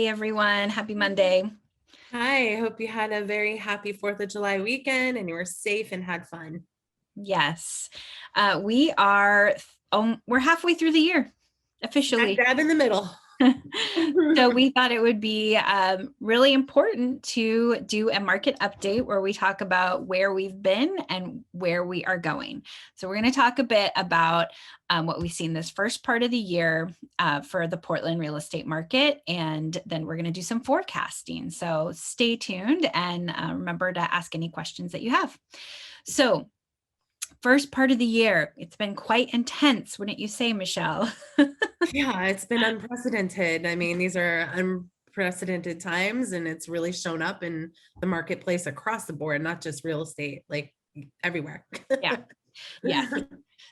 Hey everyone, happy Monday. Hi, I hope you had a very happy 4th of July weekend and you were safe and had fun. Yes, we are, we're halfway through the year Smack officially. dab in the middle. So we thought it would be really important to do a market update where we talk about where we've been and where we are going. So we're going to talk a bit about what we've seen this first part of the year for the Portland real estate market, and then we're going to do some forecasting. So stay tuned and remember to ask any questions that you have. So first part of the year, it's been quite intense, wouldn't you say, Michelle? Yeah, it's been unprecedented. I mean, these are unprecedented times and it's really shown up in the marketplace across the board, not just real estate, like everywhere. Yeah. Yeah.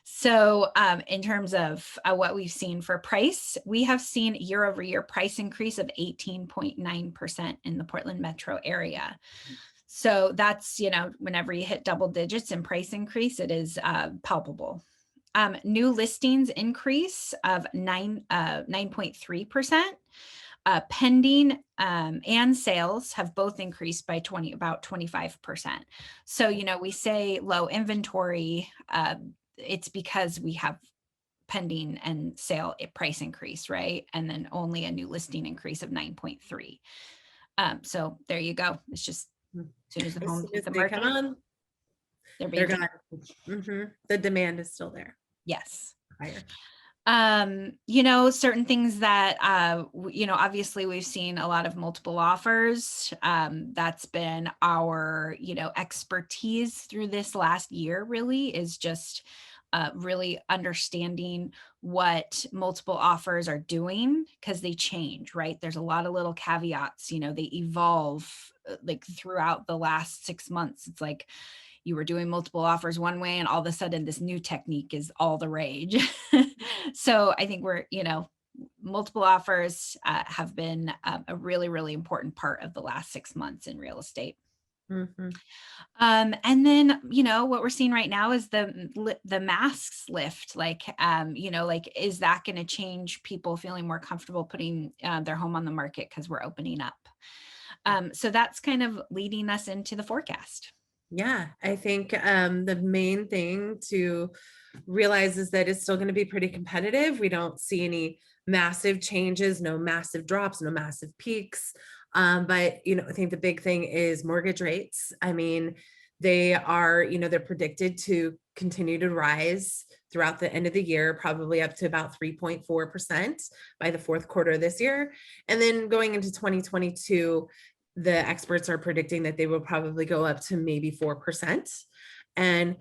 So in terms of what we've seen for price, we have seen year over year price increase of 18.9% in the Portland metro area. So that's, whenever you hit double digits in price increase, it is palpable. New listings increase of 9.3%. Pending and sales have both increased by about 25%. So, we say low inventory, it's because we have pending and sale price increase, right? And then only a new listing increase of 9.3. So there you go. It's just as soon as the As homes soon hit as the they come market, on, they're they're being taken. gone. The demand is still there. Yes. Higher. Certain things that obviously we've seen a lot of multiple offers. That's been our expertise through this last year, really, is just really understanding what multiple offers are doing, because they change, right? There's a lot of little caveats, they evolve like throughout the last 6 months. It's like you were doing multiple offers one way and all of a sudden this new technique is all the rage. So I think multiple offers have been a really, really important part of the last 6 months in real estate. Mm-hmm. And then, what we're seeing right now is the masks lift. Like, is that going to change people feeling more comfortable putting their home on the market because we're opening up? So that's kind of leading us into the forecast. Yeah, I think the main thing to realize is that it's still going to be pretty competitive. We don't see any massive changes, no massive drops, no massive peaks. But I think the big thing is mortgage rates. I mean, they are, they're predicted to continue to rise throughout the end of the year, probably up to about 3.4% by the fourth quarter of this year. And then going into 2022, the experts are predicting that they will probably go up to maybe 4%. And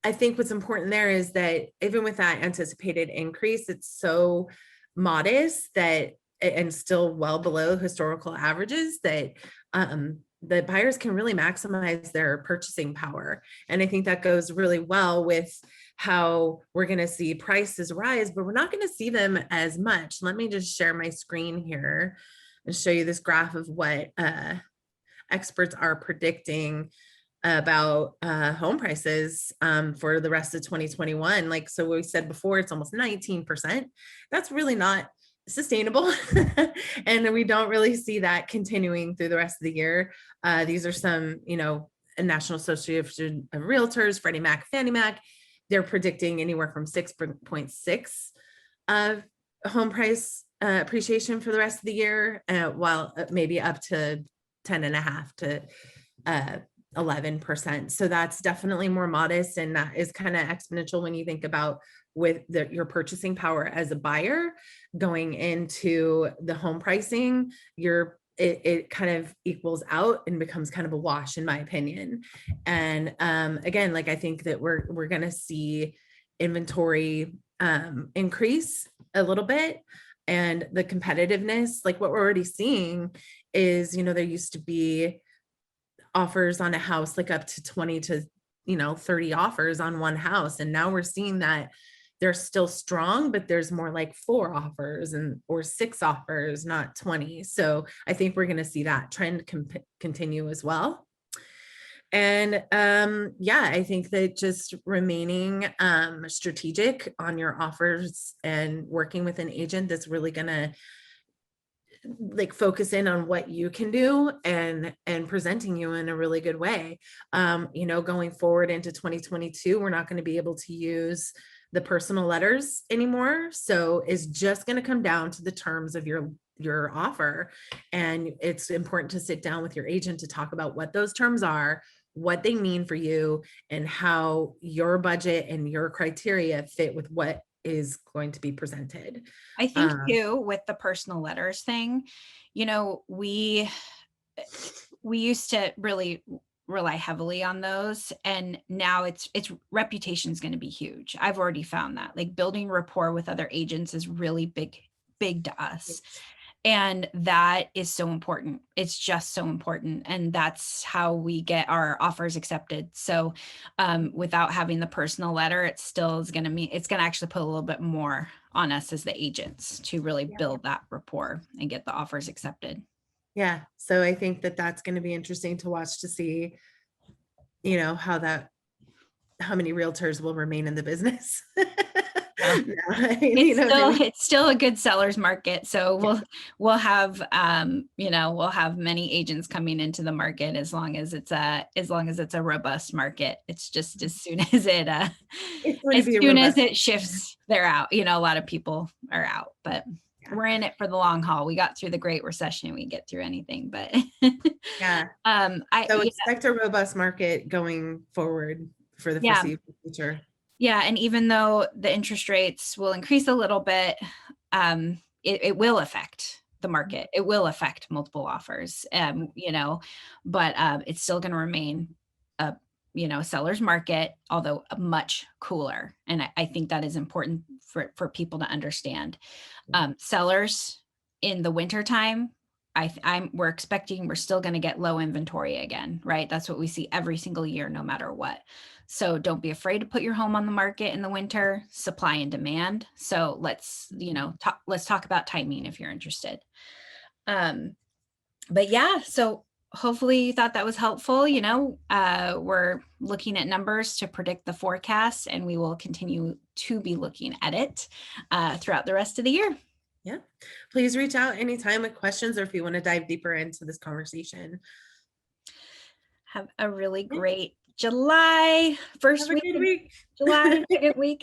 I think what's important there is that even with that anticipated increase, it's so modest that, and still well below historical averages, that the buyers can really maximize their purchasing power. And I think that goes really well with how we're going to see prices rise, but we're not going to see them as much. Let me just share my screen here and show you this graph of what experts are predicting about home prices for the rest of 2021. Like, so we said before, it's almost 19%. That's really not sustainable. And we don't really see that continuing through the rest of the year. These are some, a National Association of Realtors, Freddie Mac, Fannie Mac. They're predicting anywhere from 6.6 of home price appreciation for the rest of the year, while maybe up to 10.5 to 11%. So that's definitely more modest, and that is kind of exponential when you think about with your purchasing power as a buyer going into the home pricing. It kind of equals out and becomes kind of a wash, in my opinion. And again, like, I think that we're going to see inventory increase a little bit, and the competitiveness, like what we're already seeing is, there used to be offers on a house like up to 20 to 30 offers on one house, and now we're seeing that they're still strong, but there's more like 4 offers or 6 offers, not 20. So I think we're going to see that trend continue as well. And I think that just remaining strategic on your offers and working with an agent that's really going to like focus in on what you can do and presenting you in a really good way. You know, going forward into 2022, we're not going to be able to use the personal letters anymore. So it's just going to come down to the terms of your offer. And it's important to sit down with your agent to talk about what those terms are, what they mean for you, and how your budget and your criteria fit with what is going to be presented. I think Um, too, with the personal letters thing, you know, we used to really rely heavily on those, and now it's reputation is going to be huge. I've already found that like building rapport with other agents is really big to us, and that is so important. It's just so important, and that's how we get our offers accepted. So without having the personal letter, it still is going to mean it's going to actually put a little bit more on us as the agents to really build that rapport and get the offers accepted. Yeah. So I think that that's going to be interesting to watch to see, you know, how many realtors will remain in the business. Yeah. No, you know what I mean? It's still a good seller's market. So Yeah. we'll have we'll have many agents coming into the market as long as it's a robust market. It's just as soon as It's going to as be a soon as robust. it shifts, they're out. You know, a lot of people are out, but Yeah. we're in it for the long haul. We got through the Great Recession, we get through anything, but Yeah. I So yeah, expect a robust market going forward for the yeah. foreseeable future. Yeah, and even though the interest rates will increase a little bit, it will affect the market. It will affect multiple offers, but it's still going to remain a seller's market, although much cooler. And I think that is important for people to understand. Sellers in the wintertime, we're still going to get low inventory again, right? That's what we see every single year, no matter what. So don't be afraid to put your home on the market in the winter, supply and demand. So let's talk about timing if you're interested. Um, but yeah, so hopefully you thought that was helpful. We're looking at numbers to predict the forecast, and we will continue to be looking at it throughout the rest of the year. Yeah. Please reach out anytime with questions or if you want to dive deeper into this conversation. Have a really Yeah. great July, Have first a week good of week. July, second week.